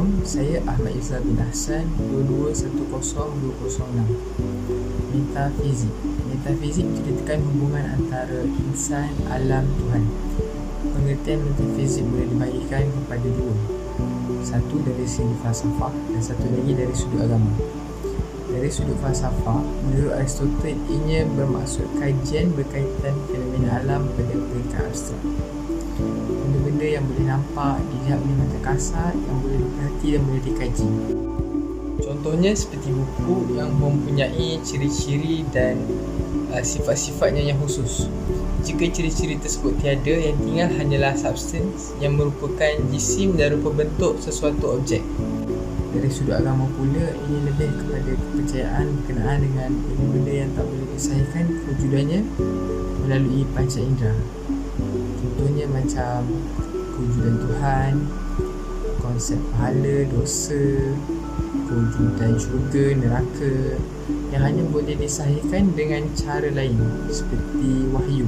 Assalamualaikum, saya Ahmad Izzah bin Ahsan, 2210206. Metafizik. Metafizik menceritakan hubungan antara insan, alam, Tuhan. Pengertian metafizik boleh dibahagikan kepada dua. Satu dari segi falsafah dan satu lagi dari sudut agama. Dari sudut falsafah, menurut Aristotle, ianya bermaksud kajian berkaitan fenomena alam pada peringkat abstrak. Benda-benda yang boleh nampak, dilihat oleh mata kasar, yang boleh diperhati dan boleh dikaji. Contohnya seperti buku yang mempunyai ciri-ciri dan sifat-sifatnya yang khusus. Jika ciri-ciri tersebut tiada, yang tinggal hanyalah substans yang merupakan jisim dan rupa bentuk sesuatu objek. Dari sudut agama pula, ini lebih kepada kepercayaan berkenaan dengan benda-benda yang tak boleh disahihkan kewujudannya melalui panca indera. Contohnya macam kewujudan Tuhan, konsep pahala, dosa, kewujudan syurga, neraka yang hanya boleh disahihkan dengan cara lain seperti wahyu.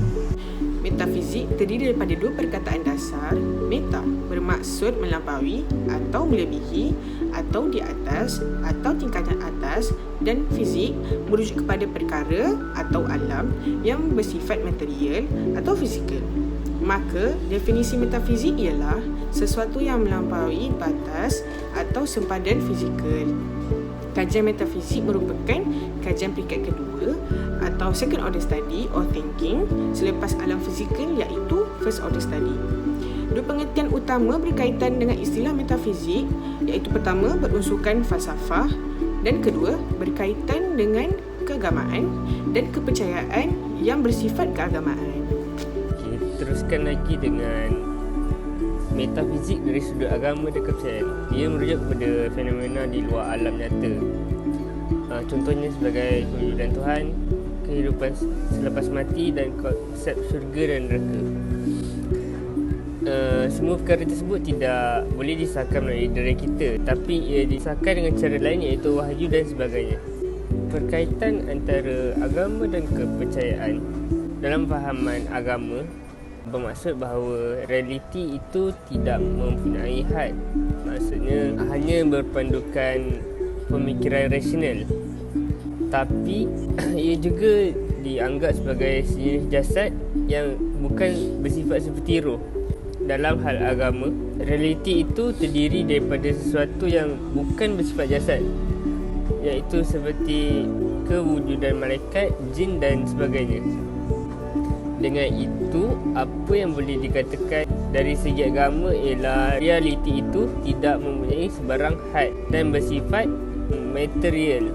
Metafizik terdiri daripada dua perkataan dasar. Meta bermaksud melampaui atau melebihi atau di atas atau tingkatan atas, dan fizik merujuk kepada perkara atau alam yang bersifat material atau fizikal. Maka definisi metafizik ialah sesuatu yang melampaui batas atau sempadan fizikal. Kajian metafizik merupakan kajian peringkat kedua atau second order study or thinking selepas alam fizikal, iaitu first order study. Dua pengertian utama berkaitan dengan istilah metafizik, iaitu pertama berunsurkan falsafah dan kedua berkaitan dengan keagamaan dan kepercayaan yang bersifat keagamaan. Okay, teruskan lagi dengan metafizik dari sudut agama dan kepercayaan. Ia merujuk kepada fenomena di luar alam nyata. Contohnya sebagai kewujudan Tuhan, kehidupan selepas mati dan konsep syurga dan neraka. Semua perkara tersebut tidak boleh disahkan melalui diri kita, tapi ia disahkan dengan cara lain, iaitu wahyu dan sebagainya. Perkaitan antara agama dan kepercayaan dalam fahaman agama bermaksud bahawa realiti itu tidak mempunyai had. Maksudnya hanya berpandukan pemikiran rasional. Tapi ia juga dianggap sebagai sejenis jasad yang bukan bersifat seperti roh. Dalam hal agama, realiti itu terdiri daripada sesuatu yang bukan bersifat jasad, iaitu seperti kewujudan malaikat, jin dan sebagainya. Dengan itu, apa yang boleh dikatakan dari segi agama ialah realiti itu tidak mempunyai sebarang had dan bersifat material.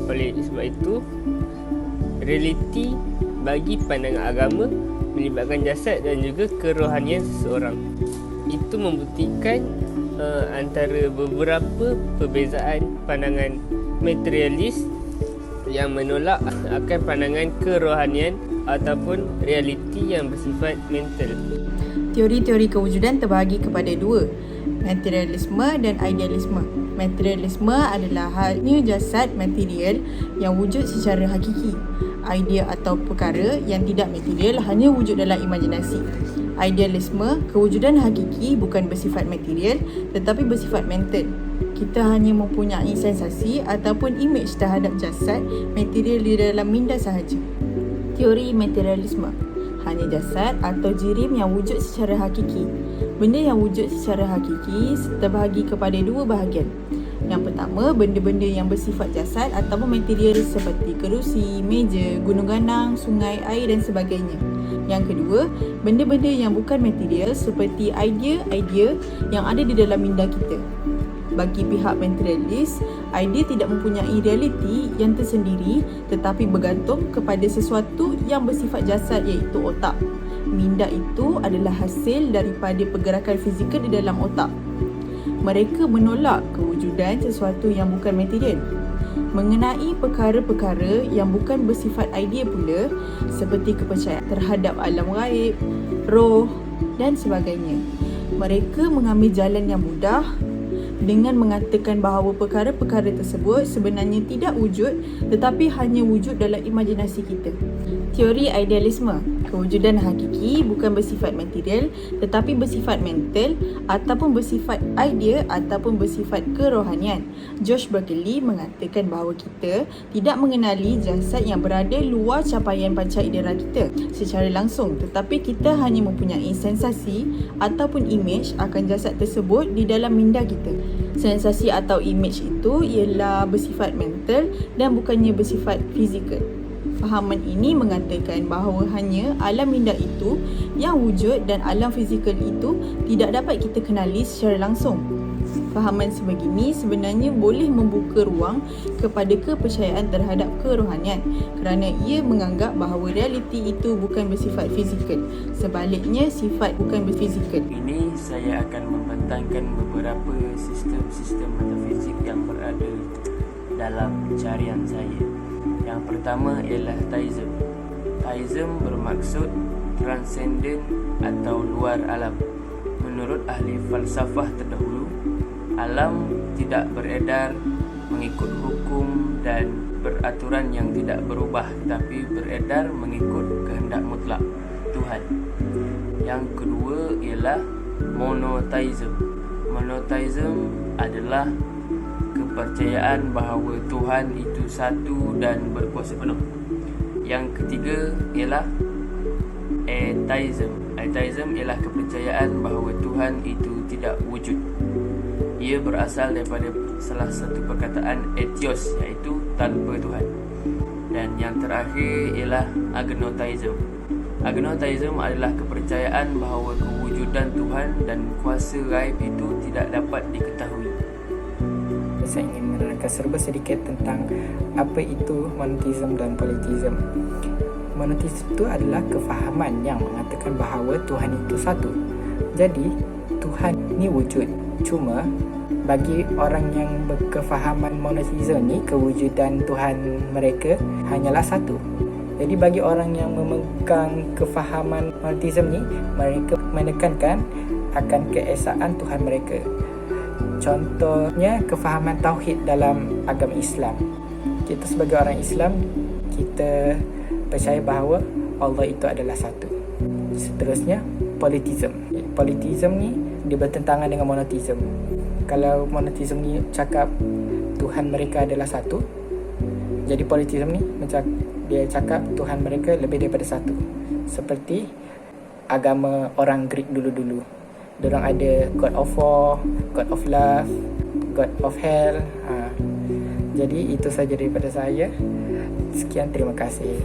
Oleh sebab itu, realiti bagi pandangan agama melibatkan jasad dan juga kerohanian seseorang. Itu membuktikan antara beberapa perbezaan pandangan materialis yang menolak akan pandangan kerohanian ataupun realiti yang bersifat mental. Teori-teori kewujudan terbahagi kepada dua, materialisme dan idealisme. Materialisme adalah halnya jasad material yang wujud secara hakiki. Idea atau perkara yang tidak material hanya wujud dalam imajinasi. Idealisme, kewujudan hakiki bukan bersifat material tetapi bersifat mental. Kita hanya mempunyai sensasi ataupun imej terhadap jasad material di dalam minda sahaja. Teori materialisme, hanya jasad atau jirim yang wujud secara hakiki. Benda yang wujud secara hakiki terbahagi kepada dua bahagian. Yang pertama, benda-benda yang bersifat jasad ataupun material seperti kerusi, meja, gunung ganang, sungai, air dan sebagainya. Yang kedua, benda-benda yang bukan material seperti idea-idea yang ada di dalam minda kita. Bagi pihak materialis, idea tidak mempunyai realiti yang tersendiri tetapi bergantung kepada sesuatu yang bersifat jasad, iaitu otak. Minda itu adalah hasil daripada pergerakan fizikal di dalam otak. Mereka menolak kewujudan sesuatu yang bukan material. Mengenai perkara-perkara yang bukan bersifat idea pula, seperti kepercayaan terhadap alam gaib, roh dan sebagainya. Mereka mengambil jalan yang mudah, dengan mengatakan bahawa perkara-perkara tersebut sebenarnya tidak wujud tetapi hanya wujud dalam imajinasi kita. Teori idealisme, kewujudan hakiki bukan bersifat material tetapi bersifat mental ataupun bersifat idea ataupun bersifat kerohanian. Josh Berkeley mengatakan bahawa kita tidak mengenali jasad yang berada luar capaian panca indera kita secara langsung, tetapi kita hanya mempunyai sensasi ataupun imej akan jasad tersebut di dalam minda kita. Sensasi atau imej itu ialah bersifat mental dan bukannya bersifat fizikal. Fahaman ini mengatakan bahawa hanya alam minda itu yang wujud dan alam fizikal itu tidak dapat kita kenali secara langsung. Fahaman sebegini sebenarnya boleh membuka ruang kepada kepercayaan terhadap kerohanian kerana ia menganggap bahawa realiti itu bukan bersifat fizikal. Sebaliknya, sifat bukan berfizikal. Ini saya akan membentangkan beberapa sistem-sistem metafizik yang berada dalam carian saya. Yang pertama ialah Theism. Theism bermaksud transenden atau luar alam. Menurut ahli falsafah terdahulu, alam tidak beredar mengikut hukum dan peraturan yang tidak berubah, tapi beredar mengikut kehendak mutlak Tuhan. Yang kedua ialah monotheism. Monotheism adalah kepercayaan bahawa Tuhan itu satu dan berkuasa penuh. Yang ketiga ialah atheism. Atheism ialah kepercayaan bahawa Tuhan itu tidak wujud. Ia berasal daripada salah satu perkataan atheos, iaitu tanpa Tuhan. Dan yang terakhir ialah agnotheism. Agnotheism adalah kepercayaan bahawa kewujudan Tuhan dan kuasa gaib itu tidak dapat diketahui. Saya ingin menerangkan serba sedikit tentang apa itu monotheism dan polytheism. Monotheism itu adalah kefahaman yang mengatakan bahawa Tuhan itu satu. Jadi, Tuhan ni wujud. Cuma, bagi orang yang berkefahaman monotheism ni, kewujudan Tuhan mereka hanyalah satu. Jadi, bagi orang yang memegang kefahaman monotheism ni, mereka menekankan akan keesaan Tuhan mereka. Contohnya kefahaman tauhid dalam agama Islam. Kita sebagai orang Islam, kita percaya bahawa Allah itu adalah satu. Seterusnya, polytheism. Polytheism ni dia bertentangan dengan monotheism. Kalau monotheism ni cakap Tuhan mereka adalah satu, jadi polytheism ni dia cakap Tuhan mereka lebih daripada satu. Seperti agama orang Greek dulu-dulu. Diorang ada God of War, God of Love, God of Hell. Jadi itu saja daripada saya. Sekian, terima kasih.